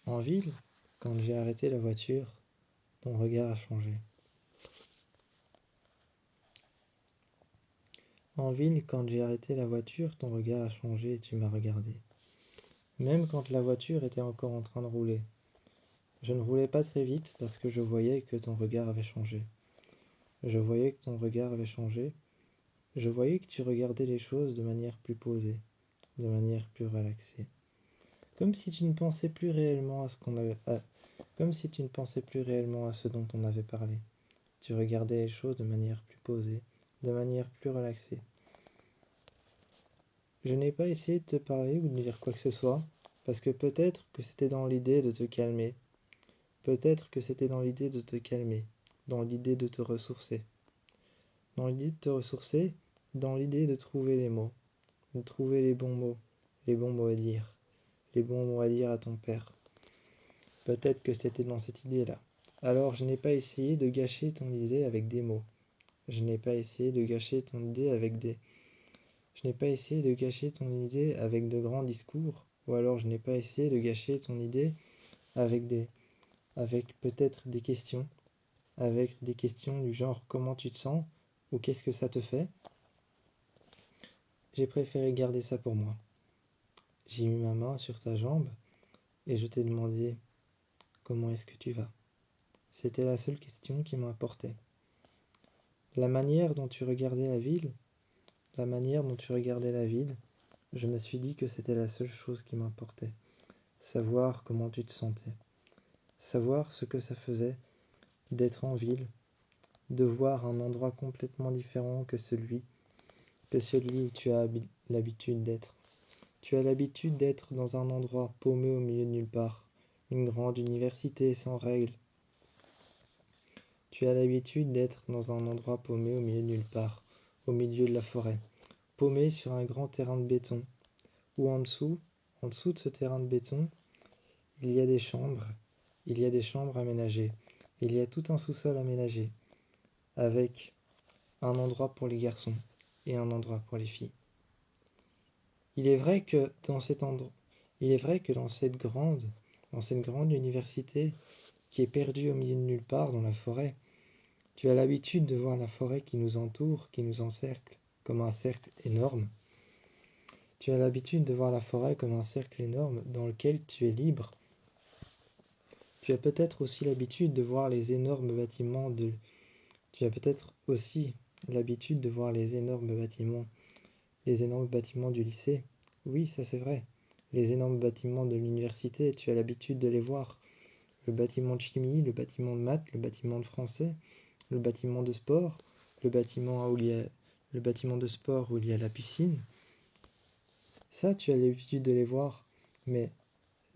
En ville, quand j'ai arrêté la voiture, ton regard a changé. En ville, quand j'ai arrêté la voiture, ton regard a changé et tu m'as regardé. Même quand la voiture était encore en train de rouler. Je ne roulais pas très vite parce que je voyais que ton regard avait changé. Je voyais que ton regard avait changé. Je voyais que tu regardais les choses de manière plus posée, de manière plus relaxée. Comme si tu ne pensais plus réellement à comme si tu ne pensais plus réellement à ce dont on avait parlé. Tu regardais les choses de manière plus posée, de manière plus relaxée. Je n'ai pas essayé de te parler ou de dire quoi que ce soit, parce que peut-être que c'était dans l'idée de te calmer. Peut-être que c'était dans l'idée de te calmer, dans l'idée de te ressourcer. Dans l'idée de te ressourcer, dans l'idée de trouver les mots, de trouver les bons mots à dire, les bons mots à dire à ton père. Peut-être que c'était dans cette idée-là. Alors je n'ai pas essayé de gâcher ton idée avec des mots. Je n'ai pas essayé de gâcher ton idée avec des... Je n'ai pas essayé de gâcher ton idée avec de grands discours, ou alors je n'ai pas essayé de gâcher ton idée avec avec peut-être des questions, avec des questions du genre comment tu te sens, ou qu'est-ce que ça te fait. J'ai préféré garder ça pour moi. J'ai mis ma main sur ta jambe et je t'ai demandé comment est-ce que tu vas. C'était la seule question qui m'importait. La manière dont tu regardais la ville, je me suis dit que c'était la seule chose qui m'importait. Savoir comment tu te sentais. Savoir ce que ça faisait d'être en ville, de voir un endroit complètement différent que celui où tu as l'habitude d'être. Tu as l'habitude d'être dans un endroit paumé au milieu de nulle part, une grande université sans règles. Tu as l'habitude d'être dans un endroit paumé au milieu de nulle part, au milieu de la forêt, paumé sur un grand terrain de béton, où en dessous de ce terrain de béton, il y a des chambres, aménagées, il y a tout un sous-sol aménagé, avec un endroit pour les garçons et un endroit pour les filles. Il est vrai que dans cette grande université qui est perdue au milieu de nulle part dans la forêt, tu as l'habitude de voir la forêt qui nous entoure, qui nous encercle, comme un cercle énorme. Tu as l'habitude de voir la forêt comme un cercle énorme dans lequel tu es libre. Tu as peut-être aussi l'habitude de voir les énormes bâtiments Tu as peut-être aussi l'habitude de voir les énormes bâtiments du lycée. Oui, ça c'est vrai. Les énormes bâtiments de l'université, tu as l'habitude de les voir. Le bâtiment de chimie, le bâtiment de maths, le bâtiment de français, le bâtiment de sport, le bâtiment de sport où il y a la piscine. Ça, tu as l'habitude de les voir. Mais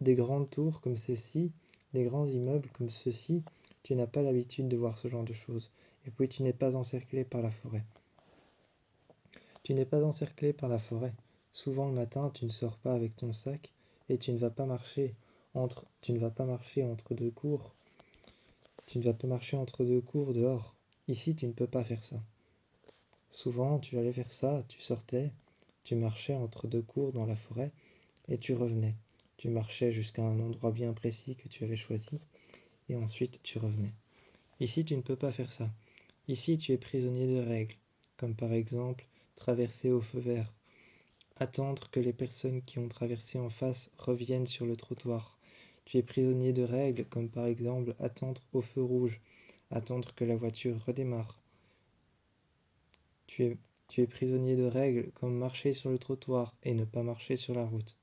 des grandes tours comme ceci, des grands immeubles comme ceci, tu n'as pas l'habitude de voir ce genre de choses. Et puis tu n'es pas encerclé par la forêt. Tu n'es pas encerclé par la forêt. Souvent le matin, tu ne sors pas avec ton sac et tu ne vas pas marcher entre deux cours. Tu ne vas pas marcher entre deux cours dehors. Ici, tu ne peux pas faire ça. Souvent, tu allais faire ça, tu sortais, tu marchais entre deux cours dans la forêt et tu revenais. Tu marchais jusqu'à un endroit bien précis que tu avais choisi et ensuite tu revenais. Ici, tu ne peux pas faire ça. Ici, tu es prisonnier de règles, comme par exemple traverser au feu vert, attendre que les personnes qui ont traversé en face reviennent sur le trottoir. Tu es prisonnier de règles, comme par exemple attendre au feu rouge, attendre que la voiture redémarre. Tu es prisonnier de règles comme marcher sur le trottoir et ne pas marcher sur la route.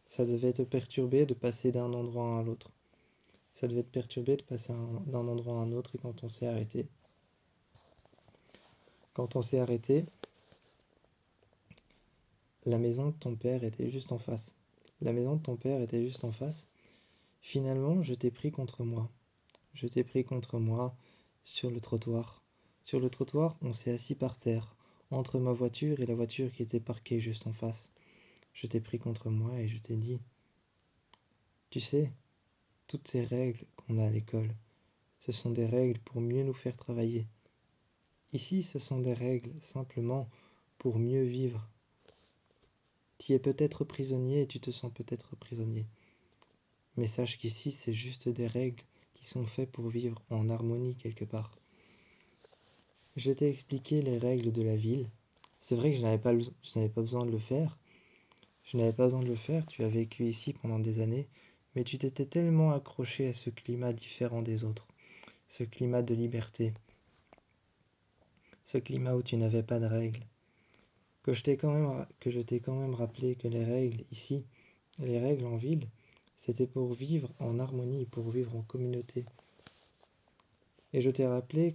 Ça devait te perturber de passer d'un endroit à l'autre. Ça devait te perturber de passer d'un endroit à un autre et quand on s'est arrêté, la maison de ton père était juste en face. Finalement, je t'ai pris contre moi. Sur le trottoir. Sur le trottoir, on s'est assis par terre, entre ma voiture et la voiture qui était parquée juste en face. Je t'ai pris contre moi et je t'ai dit, tu sais, toutes ces règles qu'on a à l'école, ce sont des règles pour mieux nous faire travailler. Ici, ce sont des règles simplement pour mieux vivre. Tu es peut-être prisonnier et tu te sens peut-être prisonnier. Mais sache qu'ici, c'est juste des règles qui sont faites pour vivre en harmonie quelque part. Je t'ai expliqué les règles de la ville. C'est vrai que je n'avais pas besoin de le faire. Je n'avais pas besoin de le faire, tu as vécu ici pendant des années, mais tu t'étais tellement accroché à ce climat différent des autres, ce climat de liberté, ce climat où tu n'avais pas de règles, que je t'ai quand même rappelé que les règles ici, les règles en ville, c'était pour vivre en harmonie, pour vivre en communauté. Et je t'ai rappelé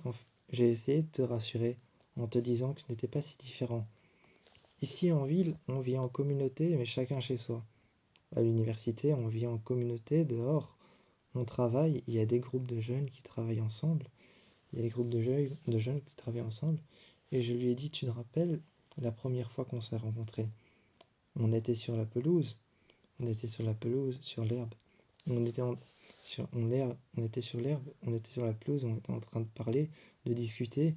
j'ai essayé de te rassurer en te disant que ce n'était pas si différent. Ici en ville, on vit en communauté, mais chacun chez soi. À l'université, on vit en communauté, dehors, on travaille, il y a des groupes de jeunes qui travaillent ensemble, il y a des groupes de jeunes qui travaillent ensemble, et je lui ai dit, tu te rappelles, la première fois qu'on s'est rencontrés, on était sur la pelouse, sur l'herbe, on était on était sur l'herbe, on était sur la pelouse, on était en train de parler, de discuter,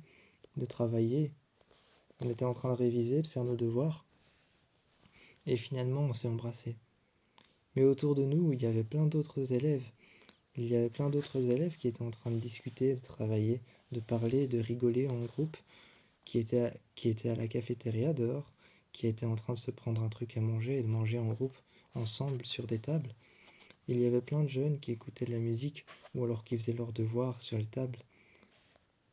de travailler, on était en train de réviser, de faire nos devoirs, et finalement on s'est embrassés. Mais autour de nous, il y avait plein d'autres élèves. Il y avait plein d'autres élèves qui étaient en train de discuter, de travailler, de parler, de rigoler en groupe, qui étaient à la cafétéria dehors, qui étaient en train de se prendre un truc à manger et de manger en groupe, ensemble, sur des tables. Il y avait plein de jeunes qui écoutaient de la musique ou alors qui faisaient leurs devoirs sur les tables.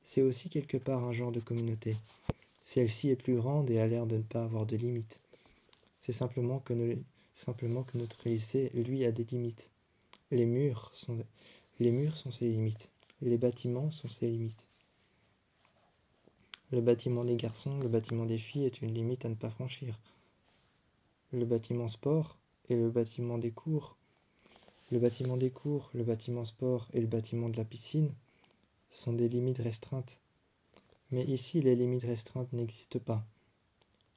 C'est aussi quelque part un genre de communauté. Celle-ci est plus grande et a l'air de ne pas avoir de limites. C'est simplement que notre lycée, lui, a des limites. Les murs sont, les murs sont ses limites. Les bâtiments sont ses limites. Le bâtiment des garçons, le bâtiment des filles est une limite à ne pas franchir. Le bâtiment sport et le bâtiment des cours, le bâtiment des cours, le bâtiment sport et le bâtiment de la piscine sont des limites restreintes. Mais ici, les limites restreintes n'existent pas.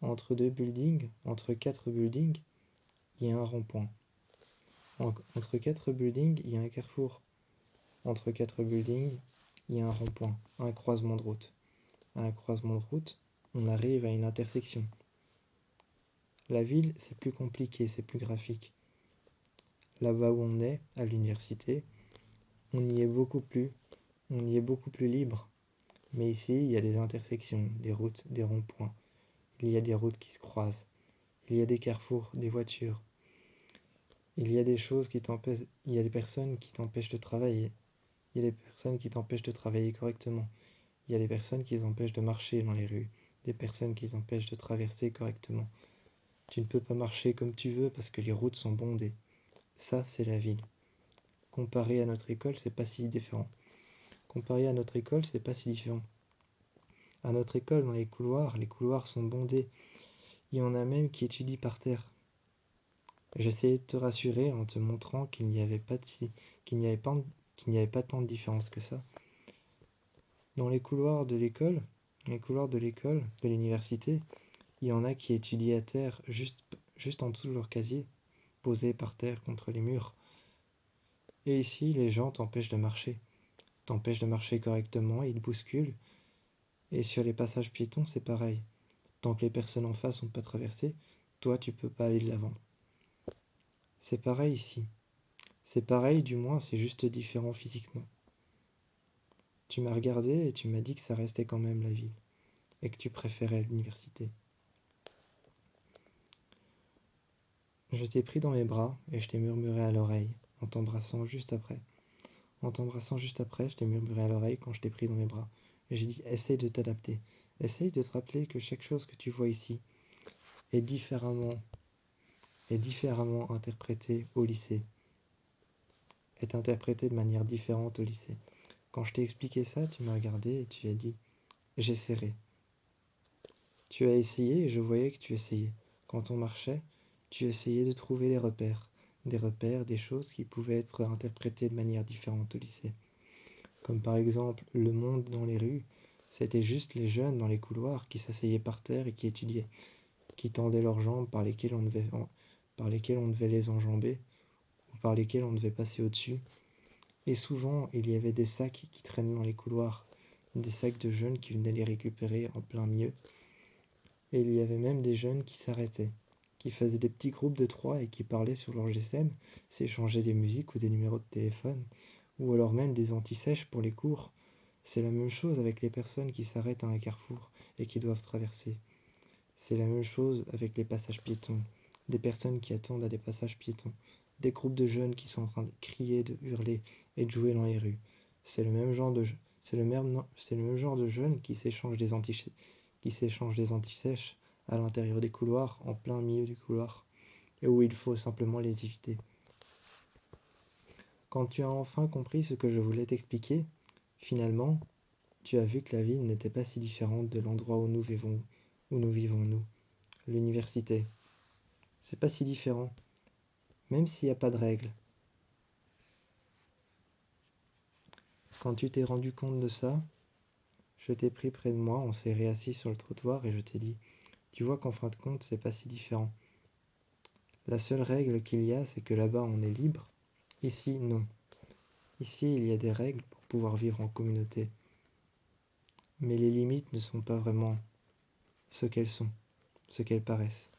Entre deux buildings, entre quatre buildings, il y a un rond-point. Entre quatre buildings, il y a un carrefour. Entre quatre buildings, il y a un rond-point, un croisement de route. À un croisement de route, on arrive à une intersection. La ville, c'est plus compliqué, c'est plus graphique. Là-bas où on est, à l'université, on y est beaucoup plus, on y est beaucoup plus libre. Mais ici, il y a des intersections, des routes, des ronds-points. Il y a des routes qui se croisent. Il y a des carrefours, des voitures. Il y a des choses qui t'empêchent, il y a des personnes qui t'empêchent de travailler. Il y a des personnes qui t'empêchent de travailler correctement. Il y a des personnes qui t'empêchent de marcher dans les rues. Des personnes qui t'empêchent de traverser correctement. Tu ne peux pas marcher comme tu veux parce que les routes sont bondées. Ça, c'est la ville. Comparé à notre école, c'est pas si différent. Comparé à notre école, c'est pas si différent. À notre école, dans les couloirs sont bondés. Il y en a même qui étudient par terre. J'essayais de te rassurer en te montrant qu'il n'y avait pas tant de différence que ça. Dans les couloirs de l'école, de l'université, il y en a qui étudient à terre, juste en dessous de leur casier, posés par terre contre les murs. Et ici, les gens t'empêchent de marcher correctement, ils te bousculent. Et sur les passages piétons, c'est pareil. Tant que les personnes en face n'ont pas traversé, toi, tu peux pas aller de l'avant. C'est pareil ici. C'est pareil, du moins, c'est juste différent physiquement. Tu m'as regardé et tu m'as dit que ça restait quand même la ville, et que tu préférais l'université. Je t'ai pris dans mes bras et je t'ai murmuré à l'oreille, en t'embrassant juste après. En t'embrassant juste après, je t'ai murmuré à l'oreille quand je t'ai pris dans mes bras. Et j'ai dit, essaye de t'adapter. Essaye de te rappeler que chaque chose que tu vois ici est différemment interprétée au lycée. Est interprétée de manière différente au lycée. Quand je t'ai expliqué ça, tu m'as regardé et tu as dit, j'essaierai. Tu as essayé et je voyais que tu essayais. Quand on marchait, tu essayais de trouver des repères, des choses qui pouvaient être interprétées de manière différente au lycée. Comme par exemple le monde dans les rues, c'était juste les jeunes dans les couloirs qui s'asseyaient par terre et qui étudiaient, qui tendaient leurs jambes par lesquelles on devait les enjamber ou par lesquelles on devait passer au-dessus. Et souvent, il y avait des sacs qui traînaient dans les couloirs, des sacs de jeunes qui venaient les récupérer en plein milieu. Et il y avait même des jeunes qui qui faisaient des petits groupes de 3 et qui parlaient sur leur GSM, s'échangeaient des musiques ou des numéros de téléphone, ou alors même des antisèches pour les cours. C'est la même chose avec les personnes qui s'arrêtent à un carrefour et qui doivent traverser. C'est la même chose avec les passages piétons, des personnes qui attendent à des passages piétons, des groupes de jeunes qui sont en train de crier, de hurler et de jouer dans les rues. C'est le même genre de c'est le même genre de jeunes qui s'échangent des antisèches à l'intérieur des couloirs, en plein milieu du couloir, et où il faut simplement les éviter. Quand tu as enfin compris ce que je voulais t'expliquer, finalement, tu as vu que la vie n'était pas si différente de l'endroit où nous vivons, nous, l'université. C'est pas si différent, même s'il n'y a pas de règles. Quand tu t'es rendu compte de ça, je t'ai pris près de moi, on s'est réassis sur le trottoir et je t'ai dit, tu vois qu'en fin de compte, c'est pas si différent. La seule règle qu'il y a, c'est que là-bas on est libre. Ici, non. Ici, il y a des règles pour pouvoir vivre en communauté. Mais les limites ne sont pas vraiment ce qu'elles sont, ce qu'elles paraissent.